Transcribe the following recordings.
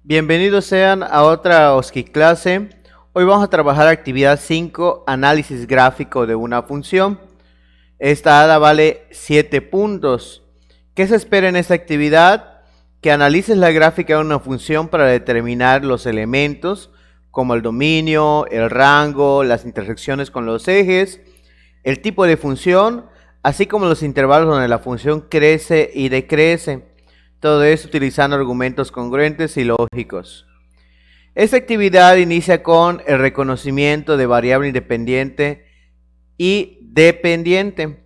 Bienvenidos sean a otra OSCI clase. Hoy vamos a trabajar actividad 5, análisis gráfico de una función. Esta ADA vale 7 puntos. ¿Qué se espera en esta actividad? Que analices la gráfica de una función para determinar los elementos, como el dominio, el rango, las intersecciones con los ejes, el tipo de función, así como los intervalos donde la función crece y decrece. Todo eso utilizando argumentos congruentes y lógicos. Esta actividad inicia con el reconocimiento de variable independiente y dependiente.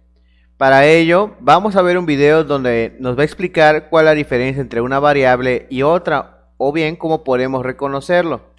Para ello, vamos a ver un video donde nos va a explicar cuál es la diferencia entre una variable y otra, o bien cómo podemos reconocerlo.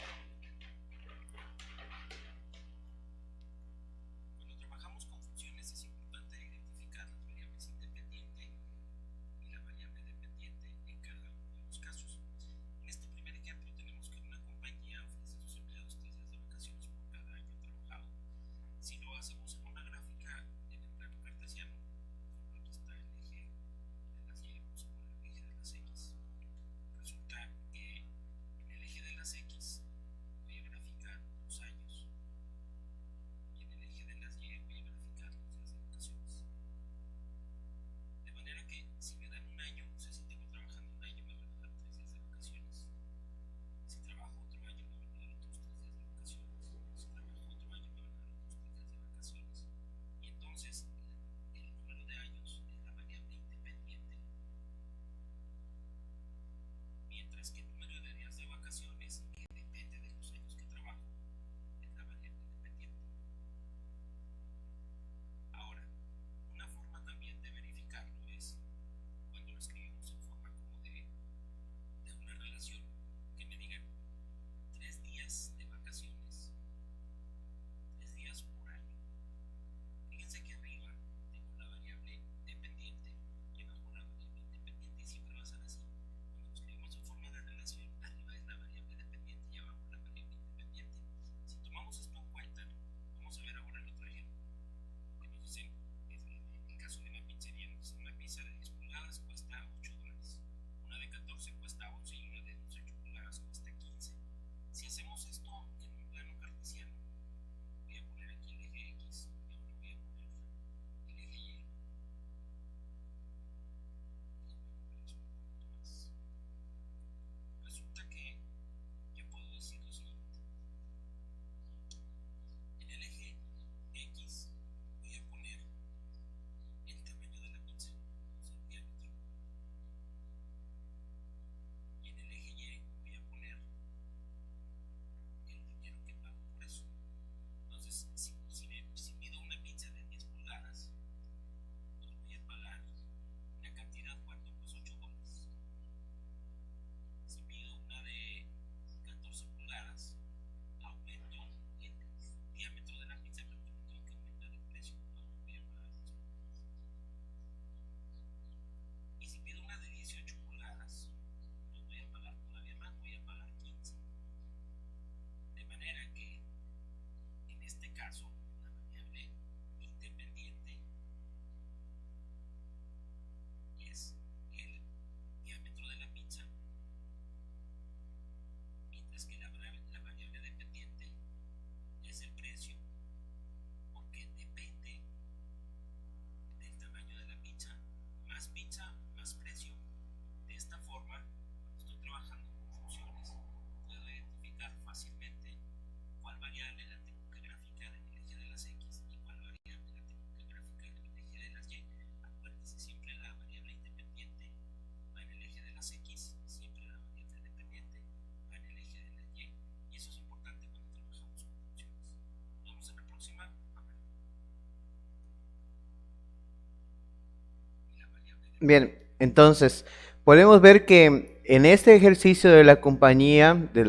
Bien, entonces podemos ver que en este ejercicio de la compañía, de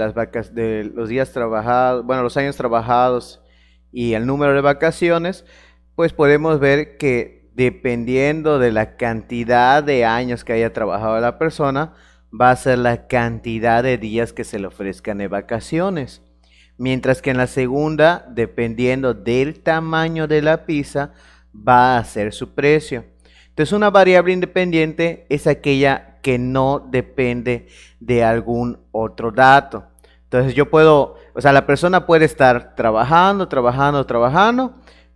los días trabajados, bueno, los años trabajados y el número de vacaciones, pues podemos ver que dependiendo de la cantidad de años que haya trabajado la persona, va a ser la cantidad de días que se le ofrezcan de vacaciones. Mientras que en la segunda, dependiendo del tamaño de la pizza, va a ser su precio. Entonces una variable independiente es aquella que no depende de algún otro dato. Entonces yo puedo, o sea, la persona puede estar trabajando,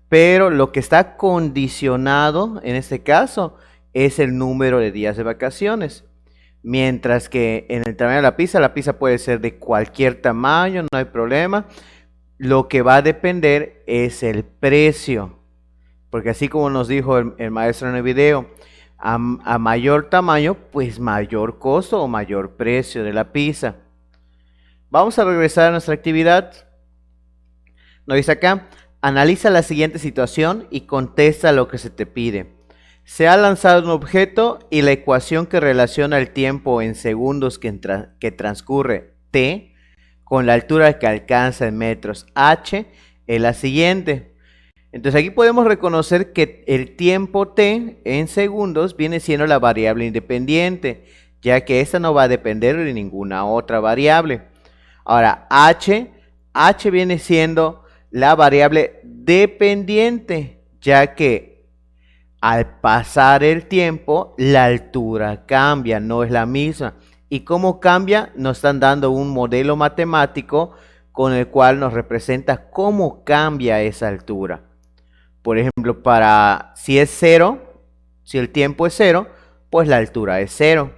pero lo que está condicionado en este caso es el número de días de vacaciones. Mientras que en el tamaño de la pizza puede ser de cualquier tamaño, no hay problema. Lo que va a depender es el precio. Porque así como nos dijo el maestro en el video, a mayor tamaño, pues mayor costo o mayor precio de la pizza. Vamos a regresar a nuestra actividad. Nos dice acá, analiza la siguiente situación y contesta lo que se te pide. Se ha lanzado un objeto y la ecuación que relaciona el tiempo en segundos que transcurre t con la altura que alcanza en metros h es la siguiente. Entonces aquí podemos reconocer que el tiempo t en segundos viene siendo la variable independiente, ya que esta no va a depender de ninguna otra variable. Ahora h viene siendo la variable dependiente, ya que al pasar el tiempo, la altura cambia, no es la misma. ¿Y cómo cambia? Nos están dando un modelo matemático con el cual nos representa cómo cambia esa altura. Por ejemplo, si es 0, si el tiempo es 0, pues la altura es 0.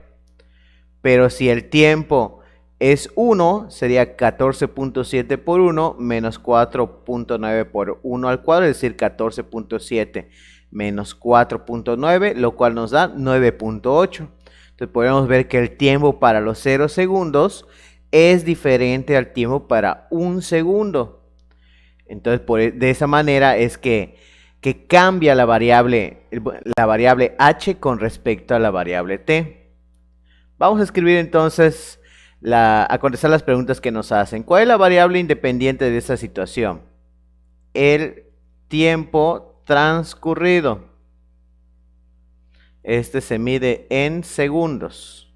Pero si el tiempo es 1, sería 14.7 por 1 menos 4.9 por 1 al cuadrado, es decir, 14.7 menos 4.9, lo cual nos da 9.8. Entonces podemos ver que el tiempo para los 0 segundos es diferente al tiempo para 1 segundo. Entonces de esa manera es que cambia la variable h con respecto a la variable t. Vamos a escribir entonces, a contestar las preguntas que nos hacen. ¿Cuál es la variable independiente de esta situación? El tiempo transcurrido. Este se mide en segundos.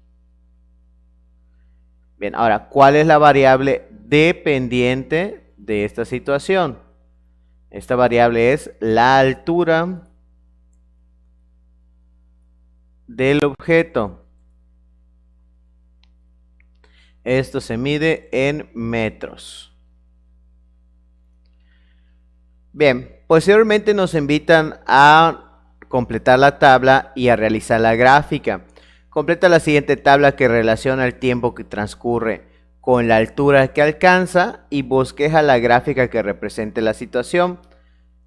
Bien, ahora, ¿cuál es la variable dependiente de esta situación? Esta variable es la altura del objeto. Esto se mide en metros. Bien, posteriormente nos invitan a completar la tabla y a realizar la gráfica. Completa la siguiente tabla que relaciona el tiempo que transcurre con la altura que alcanza y bosqueja la gráfica que represente la situación.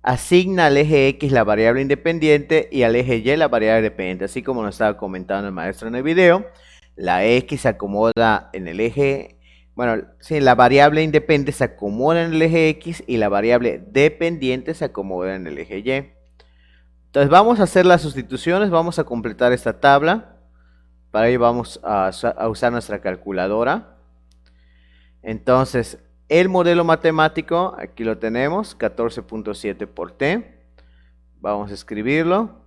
Asigna al eje X la variable independiente y al eje Y la variable dependiente. Así como nos estaba comentando el maestro en el video, la X se acomoda en el eje, bueno, sí, la variable independiente se acomoda en el eje X y la variable dependiente se acomoda en el eje Y. Entonces vamos a hacer las sustituciones, vamos a completar esta tabla. Para ello vamos a usar nuestra calculadora. Entonces, el modelo matemático, aquí lo tenemos, 14.7 por t. Vamos a escribirlo.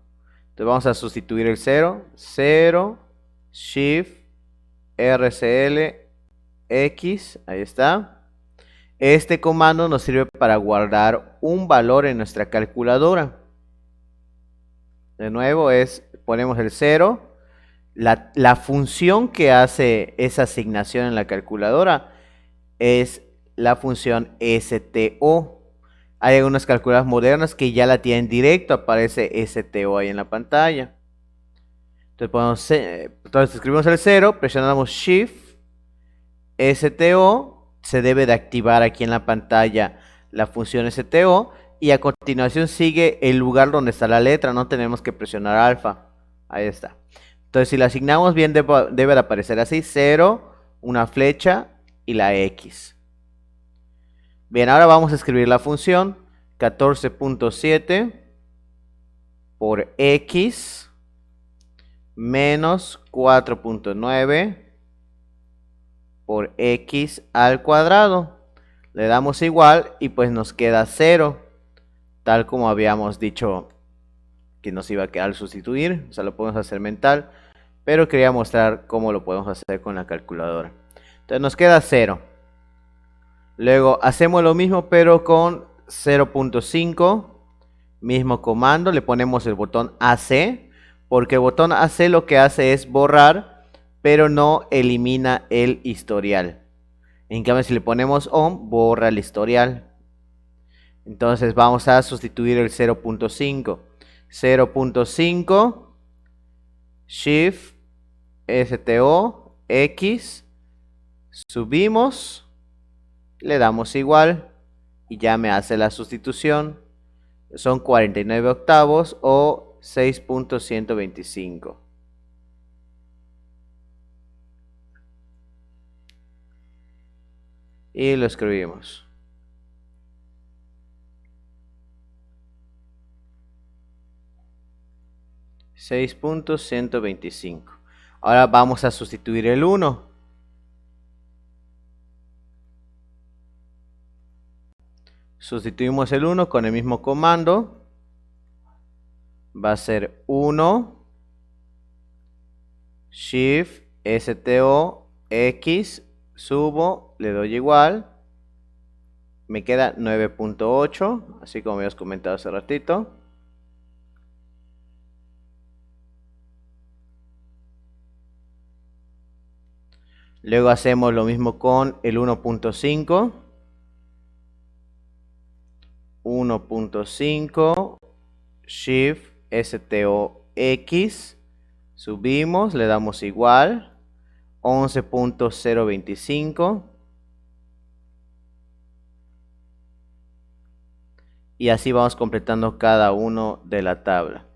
Entonces vamos a sustituir el 0. 0, Shift, RCL, X, ahí está. Este comando nos sirve para guardar un valor en nuestra calculadora. De nuevo ponemos el 0. La función que hace esa asignación en la calculadora es la función STO. Hay algunas calculadoras modernas que ya la tienen directo, aparece STO ahí en la pantalla. Entonces escribimos el 0, presionamos Shift, STO, se debe de activar aquí en la pantalla la función STO y a continuación sigue el lugar donde está la letra, no tenemos que presionar alfa, ahí está. Entonces si la asignamos bien debe de aparecer así, 0, una flecha y la X. Bien, ahora vamos a escribir la función 14.7 por X menos 4.9 por X al cuadrado. Le damos igual y pues nos queda 0, tal como habíamos dicho que nos iba a quedar al sustituir. O sea, lo podemos hacer mental, pero quería mostrar cómo lo podemos hacer con la calculadora. Entonces nos queda 0. Luego hacemos lo mismo pero con 0.5. Mismo comando, le ponemos el botón AC. Porque el botón AC lo que hace es borrar pero no elimina el historial. En cambio, si le ponemos on, borra el historial. Entonces vamos a sustituir el 0.5. 0.5 Shift STO X, subimos, le damos igual y ya me hace la sustitución. Son 49 octavos o 6.125. Y lo escribimos. $6.125. Ahora vamos a sustituir el 1. Sustituimos el 1 con el mismo comando. Va a ser 1 Shift STO X, subo, le doy igual. Me queda 9.8, así como habíamos comentado hace ratito. Luego hacemos lo mismo con el 1.5. 1.5 Shift STO X, subimos, le damos igual. 11.025. Y así vamos completando cada uno de la tabla.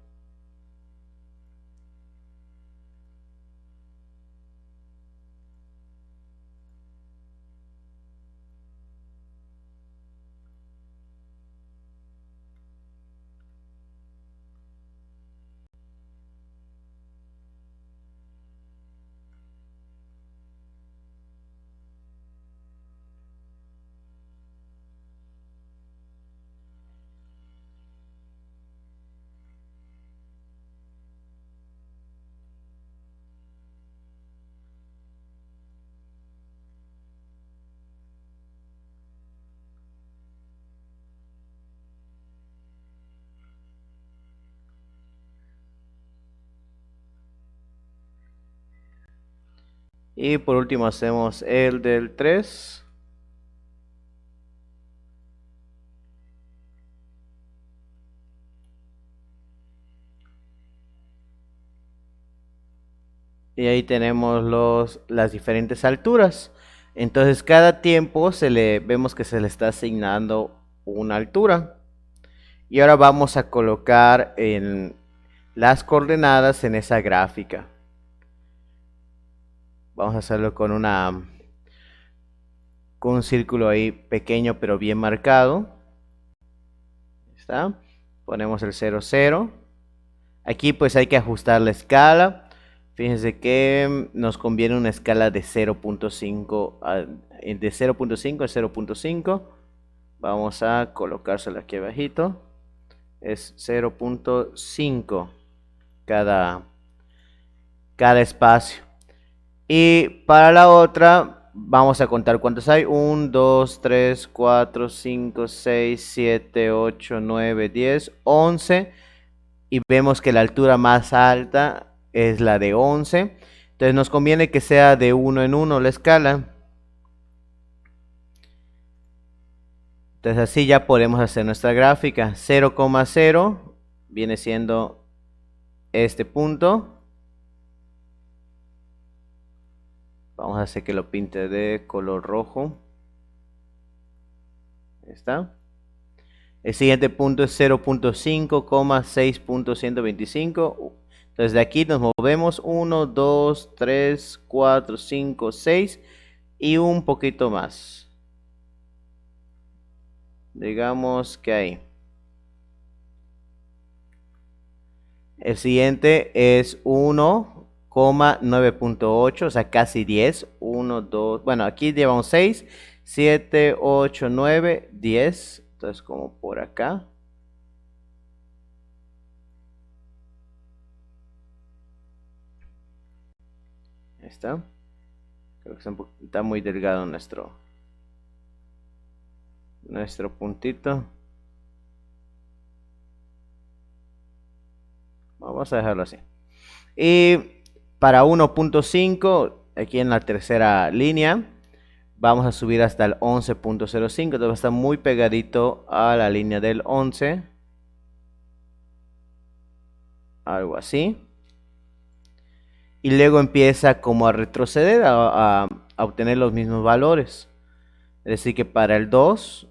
Y por último hacemos el del 3. Y ahí tenemos las diferentes alturas. Entonces cada tiempo vemos que se le está asignando una altura. Y ahora vamos a colocar las coordenadas en esa gráfica. Vamos a hacerlo con un círculo ahí pequeño pero bien marcado. ¿Está? Ponemos el 0, 0. Aquí pues hay que ajustar la escala. Fíjense que nos conviene una escala de 0.5 a 0.5. Vamos a colocárselo aquí abajito. Es 0.5 cada espacio. Y para la otra vamos a contar cuántos hay. 1, 2, 3, 4, 5, 6, 7, 8, 9, 10, 11. Y vemos que la altura más alta es la de 11. Entonces nos conviene que sea de 1 en 1 la escala. Entonces así ya podemos hacer nuestra gráfica. 0,0 viene siendo este punto. Vamos a hacer que lo pinte de color rojo. Ahí está. El siguiente punto es 0.5, 6.125. Entonces de aquí nos movemos 1, 2, 3, 4, 5, 6 y un poquito más. Digamos que ahí. El siguiente es 1,9.8, o sea, casi 10. 1, 2, bueno, aquí llevamos 6, 7, 8, 9, 10. Entonces, como por acá. Ahí está. Creo que está muy delgado nuestro puntito. Vamos a dejarlo así. Y Para 1.5, aquí en la tercera línea, vamos a subir hasta el 11.05, entonces va a estar muy pegadito a la línea del 11. Algo así. Y luego empieza como a retroceder, a obtener los mismos valores. Es decir que para el 2, o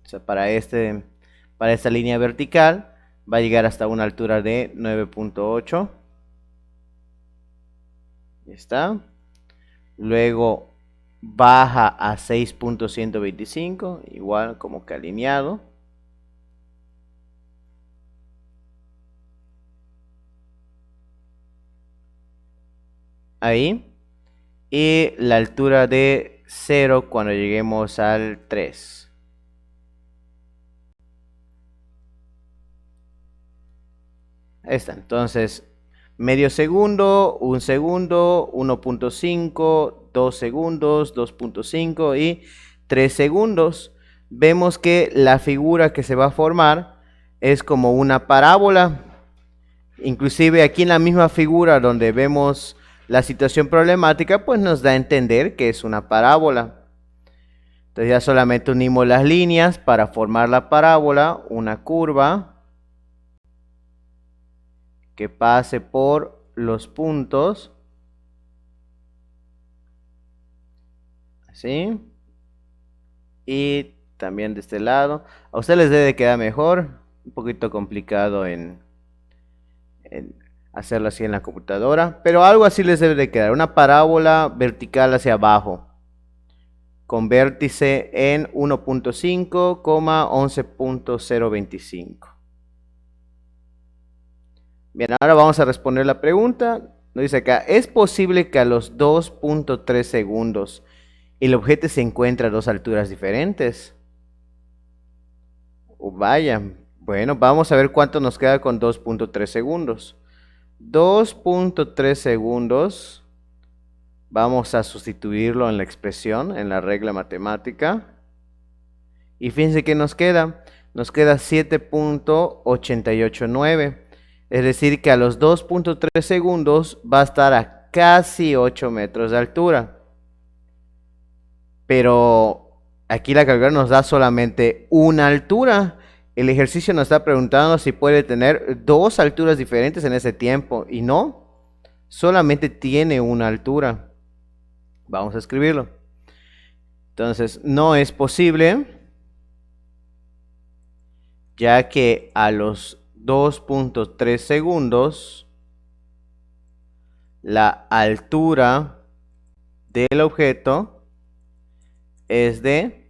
sea, para esta línea vertical, va a llegar hasta una altura de 9.8. Ahí está. Luego baja a 6.125, igual como que alineado. Ahí. Y la altura de 0 cuando lleguemos al 3. Ahí está. Entonces, medio segundo, 1 segundo, 1.5, 2 segundos, 2.5 y 3 segundos. Vemos que la figura que se va a formar es como una parábola. Inclusive aquí en la misma figura donde vemos la situación problemática, pues nos da a entender que es una parábola. Entonces ya solamente unimos las líneas para formar la parábola, una curva que pase por los puntos, así, y también de este lado. A ustedes les debe quedar mejor, un poquito complicado en hacerlo así en la computadora, pero algo así les debe de quedar, una parábola vertical hacia abajo, con vértice en 1.5, 11.025. Bien, ahora vamos a responder la pregunta. Nos dice acá, ¿es posible que a los 2.3 segundos el objeto se encuentre a dos alturas diferentes? Vaya, bueno, vamos a ver cuánto nos queda con 2.3 segundos. 2.3 segundos, vamos a sustituirlo en la expresión, en la regla matemática. Y fíjense que nos queda 7.889. Es decir que a los 2.3 segundos va a estar a casi 8 metros de altura. Pero aquí la calculadora nos da solamente una altura. El ejercicio nos está preguntando si puede tener dos alturas diferentes en ese tiempo. Y no, solamente tiene una altura. Vamos a escribirlo. Entonces, no es posible, ya que a los 2.3 segundos, la altura del objeto es de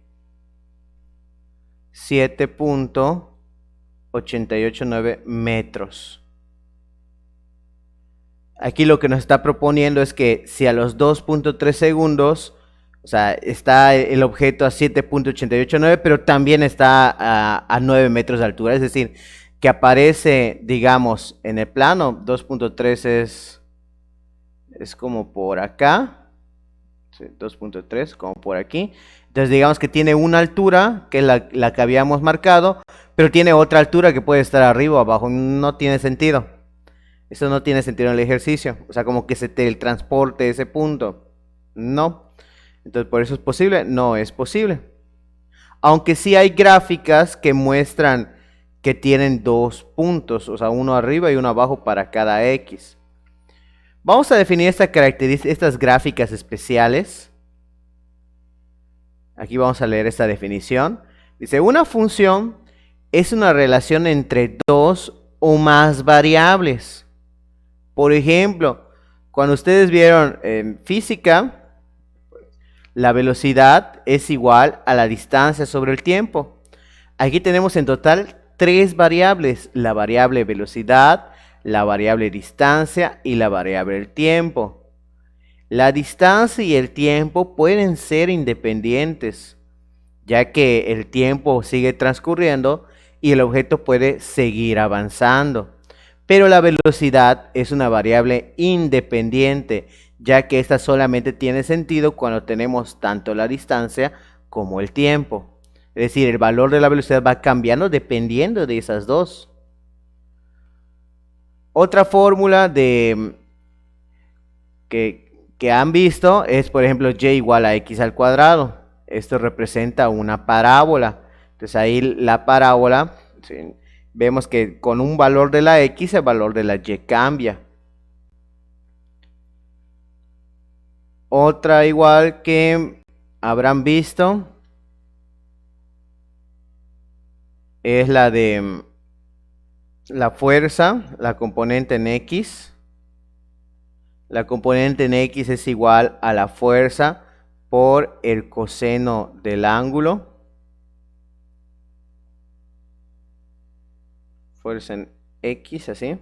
7.889 metros. Aquí lo que nos está proponiendo es que si a los 2.3 segundos, o sea, está el objeto a 7.889, pero también está a 9 metros de altura, es decir, que aparece, digamos, en el plano, 2.3 es como por acá, sí, 2.3 como por aquí. Entonces digamos que tiene una altura, que es la que habíamos marcado, pero tiene otra altura que puede estar arriba o abajo, no tiene sentido. Eso no tiene sentido en el ejercicio, o sea, como que se teletransporte ese punto, no. Entonces, ¿por eso es posible? No es posible. Aunque sí hay gráficas que muestran que tienen dos puntos, o sea, uno arriba y uno abajo para cada X. Vamos a definir estas gráficas especiales. Aquí vamos a leer esta definición. Dice, una función es una relación entre dos o más variables. Por ejemplo, cuando ustedes vieron en física, la velocidad es igual a la distancia sobre el tiempo. Aquí tenemos en total tres variables, la variable velocidad, la variable distancia y la variable el tiempo. La distancia y el tiempo pueden ser independientes, ya que el tiempo sigue transcurriendo y el objeto puede seguir avanzando. Pero la velocidad es una variable independiente, ya que esta solamente tiene sentido cuando tenemos tanto la distancia como el tiempo. Es decir, el valor de la velocidad va cambiando dependiendo de esas dos. Otra fórmula de que han visto es, por ejemplo, y igual a x al cuadrado. Esto representa una parábola. Entonces ahí la parábola, ¿sí? Vemos que con un valor de la x, el valor de la y cambia. Otra igual que habrán visto es la de la fuerza, la componente en x. La componente en x es igual a la fuerza por el coseno del ángulo. Fuerza en x, así.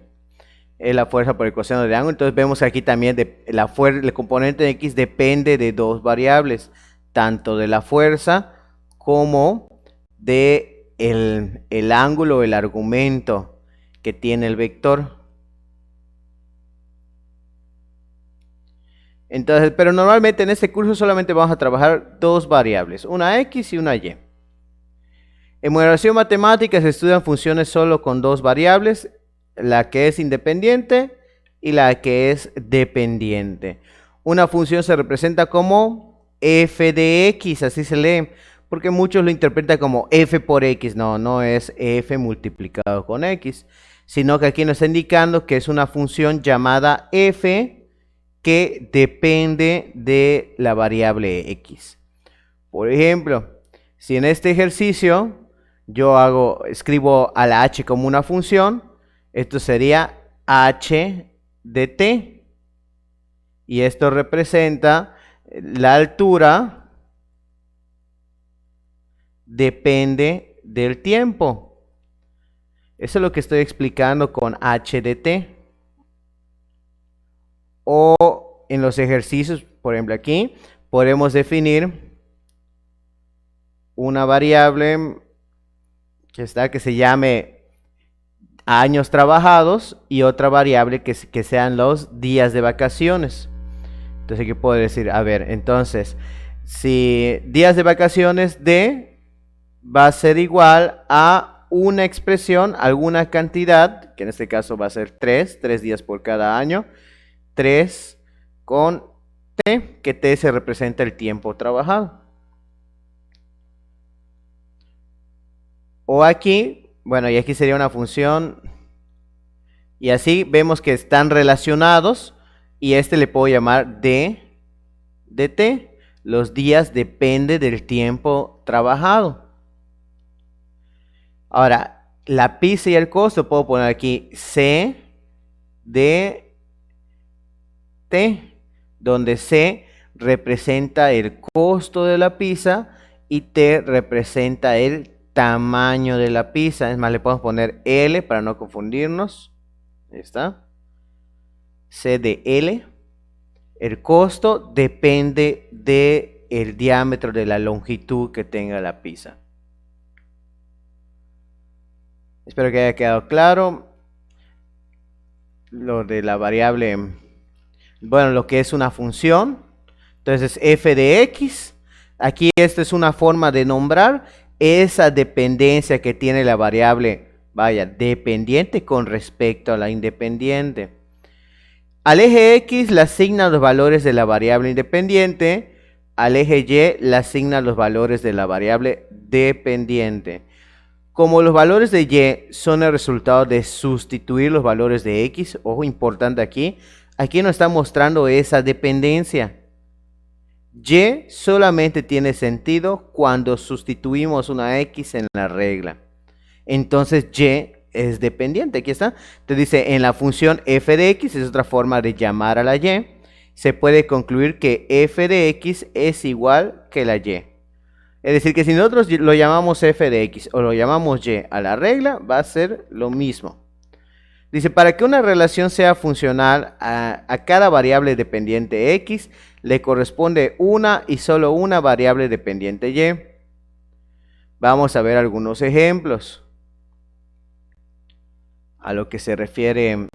Es la fuerza por el coseno del ángulo. Entonces vemos que aquí también el componente de x depende de dos variables, tanto de la fuerza como de el ángulo, el argumento que tiene el vector. Entonces, pero normalmente en este curso solamente vamos a trabajar dos variables, una x y una y. En modelación matemática se estudian funciones solo con dos variables, la que es independiente y la que es dependiente. Una función se representa como f de x, así se lee, porque muchos lo interpretan como f por x. No, no es f multiplicado con x, sino que aquí nos está indicando que es una función llamada f que depende de la variable x. Por ejemplo, si en este ejercicio yo escribo a la h como una función, esto sería h de t. Y esto representa la altura depende del tiempo. Eso es lo que estoy explicando con h de t. O en los ejercicios, por ejemplo aquí, podemos definir una variable que se llame años trabajados y otra variable que sean los días de vacaciones. Entonces, ¿qué puedo decir? A ver, entonces, si días de vacaciones de va a ser igual a una expresión, alguna cantidad, que en este caso va a ser 3 días por cada año, 3 con t, que t se representa el tiempo trabajado. O aquí, bueno, y aquí sería una función, y así vemos que están relacionados, y este le puedo llamar d de t. Los días depende del tiempo trabajado. Ahora, la pizza y el costo, puedo poner aquí c de t, donde c representa el costo de la pizza y t representa el tamaño de la pizza. Es más, le podemos poner L para no confundirnos. Ahí está. C de L. El costo depende del diámetro de la longitud que tenga la pizza. Espero que haya quedado claro lo de la variable, bueno, lo que es una función. Entonces f de x, aquí esta es una forma de nombrar esa dependencia que tiene la variable, vaya, dependiente con respecto a la independiente. Al eje x le asigna los valores de la variable independiente, al eje y le asigna los valores de la variable dependiente. Como los valores de y son el resultado de sustituir los valores de x, ojo importante aquí nos está mostrando esa dependencia. Y solamente tiene sentido cuando sustituimos una x en la regla. Entonces y es dependiente, aquí está. Te dice en la función f de x, es otra forma de llamar a la y, se puede concluir que f de x es igual que la y. Es decir, que si nosotros lo llamamos f de x o lo llamamos y a la regla, va a ser lo mismo. Dice, para que una relación sea funcional a cada variable dependiente x, le corresponde una y solo una variable dependiente y. Vamos a ver algunos ejemplos a lo que se refiere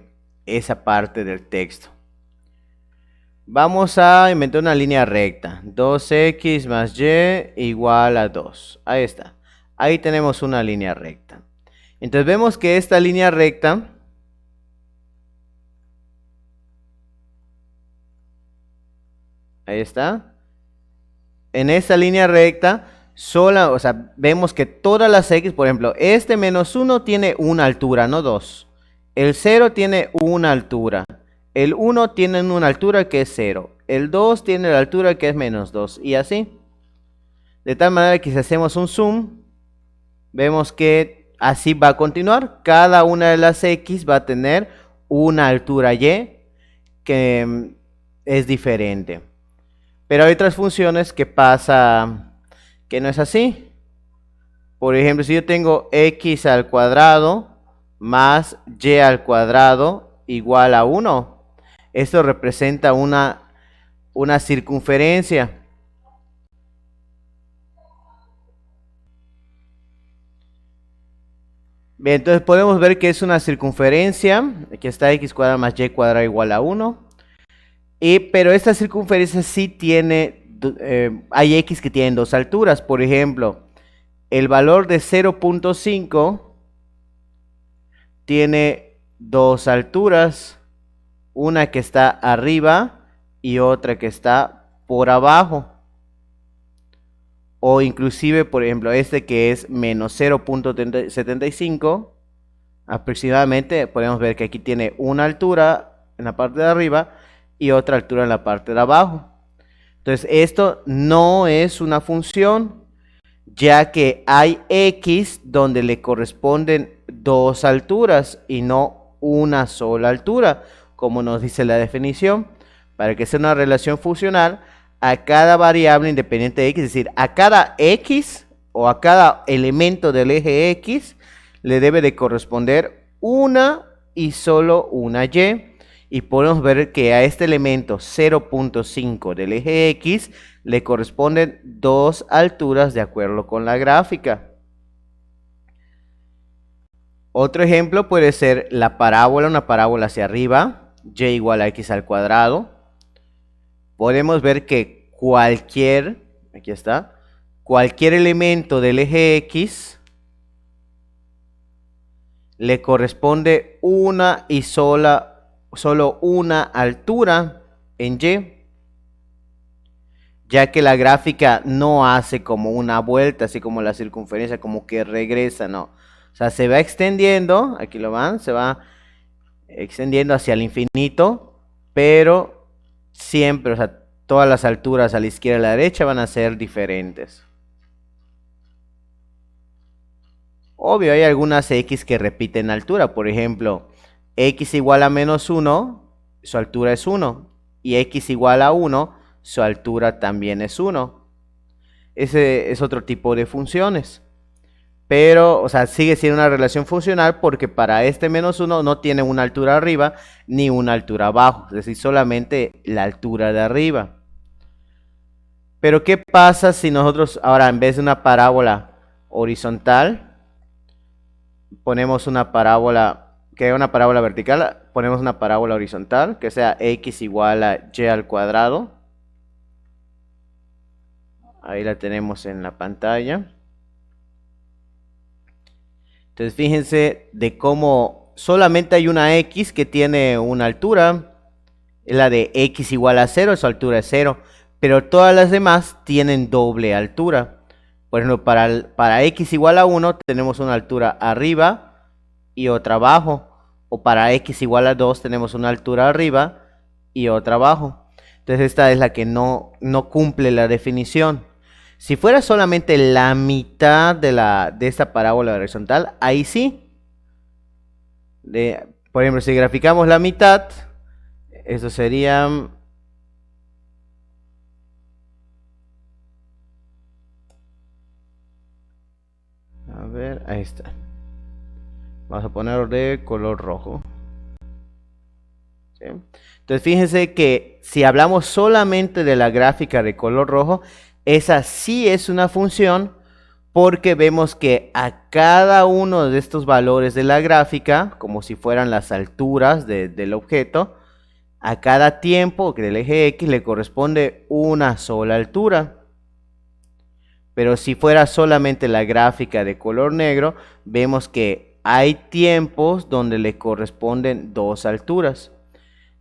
esa parte del texto. Vamos a inventar una línea recta. 2x más y igual a 2. Ahí está. Ahí tenemos una línea recta. Entonces vemos que esta línea recta Ahí está. En esta línea recta, o sea, vemos que todas las x, por ejemplo, este menos 1 tiene una altura, no 2. El 0 tiene una altura. El 1 tiene una altura que es 0. El 2 tiene la altura que es menos 2. Y así. De tal manera que si hacemos un zoom, vemos que así va a continuar. Cada una de las x va a tener una altura y que es diferente. Pero hay otras funciones que pasa que no es así. Por ejemplo, si yo tengo x al cuadrado más y al cuadrado igual a 1, esto representa una circunferencia. Bien, entonces podemos ver que es una circunferencia. Aquí está x cuadrado más y cuadrado igual a 1. Pero esta circunferencia sí tiene, hay x que tienen dos alturas. Por ejemplo, el valor de 0.5 tiene dos alturas. Una que está arriba y otra que está por abajo. O inclusive, por ejemplo, este que es menos 0.75. Aproximadamente podemos ver que aquí tiene una altura en la parte de arriba y otra altura en la parte de abajo. Entonces esto no es una función, ya que hay x donde le corresponden dos alturas y no una sola altura, como nos dice la definición. Para que sea una relación funcional, a cada variable independiente de x, es decir, a cada x o a cada elemento del eje x, le debe de corresponder una y solo una y. Y podemos ver que a este elemento 0.5 del eje x le corresponden dos alturas de acuerdo con la gráfica. Otro ejemplo puede ser la parábola, una parábola hacia arriba, y igual a x al cuadrado. Podemos ver que aquí está, cualquier elemento del eje x le corresponde una y solo una altura en y, ya que la gráfica no hace como una vuelta, así como la circunferencia, como que regresa, no. O sea, se va extendiendo, aquí lo van, se va extendiendo hacia el infinito, pero siempre, o sea, todas las alturas a la izquierda y a la derecha van a ser diferentes. Obvio, hay algunas x que repiten altura, por ejemplo, x igual a menos 1, su altura es 1, y x igual a 1, su altura también es 1. Ese es otro tipo de funciones. Pero, o sea, sigue siendo una relación funcional porque para este menos 1 no tiene una altura arriba ni una altura abajo, es decir, solamente la altura de arriba. Pero, ¿qué pasa si nosotros ahora en vez de una parábola horizontal, ponemos una parábola, que es una parábola vertical, ponemos una parábola horizontal, que sea x igual a y al cuadrado? Ahí la tenemos en la pantalla. Entonces fíjense de cómo solamente hay una x que tiene una altura, es la de x igual a 0, su altura es 0, pero todas las demás tienen doble altura. Por ejemplo, para x igual a 1 tenemos una altura arriba y otra abajo, o para x igual a 2 tenemos una altura arriba y otra abajo. Entonces esta es la que no cumple la definición. Si fuera solamente la mitad de esta parábola horizontal, ahí sí. Por ejemplo, si graficamos la mitad, eso sería... A ver, ahí está. Vamos a ponerlo de color rojo. ¿Sí? Entonces fíjense que si hablamos solamente de la gráfica de color rojo, esa sí es una función porque vemos que a cada uno de estos valores de la gráfica, como si fueran las alturas del objeto, a cada tiempo del eje X le corresponde una sola altura. Pero si fuera solamente la gráfica de color negro, vemos que hay tiempos donde le corresponden dos alturas.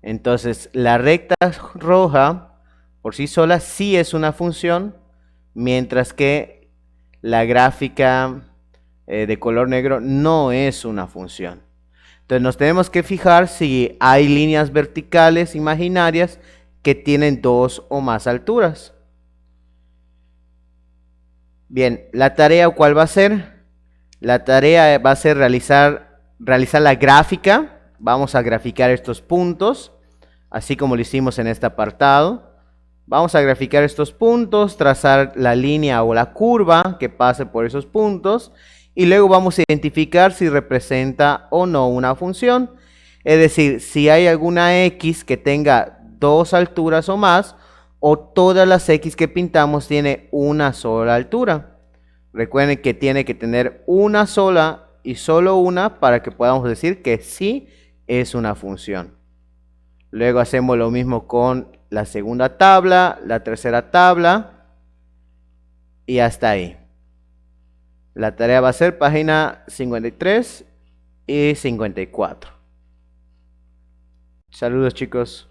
Entonces la recta roja por sí sola sí es una función, mientras que la gráfica de color negro no es una función. Entonces nos tenemos que fijar si hay líneas verticales imaginarias que tienen 2 o más alturas. Bien, la tarea ¿cuál va a ser? La tarea va a ser realizar la gráfica. Vamos a graficar estos puntos, así como lo hicimos en este apartado. Vamos a graficar estos puntos, trazar la línea o la curva que pase por esos puntos y luego vamos a identificar si representa o no una función. Es decir, si hay alguna X que tenga 2 alturas o más, o todas las X que pintamos tiene una sola altura. Recuerden que tiene que tener una sola y solo una para que podamos decir que sí es una función. Luego hacemos lo mismo con la segunda tabla, la tercera tabla y hasta ahí. La tarea va a ser página 53 y 54. Saludos, chicos.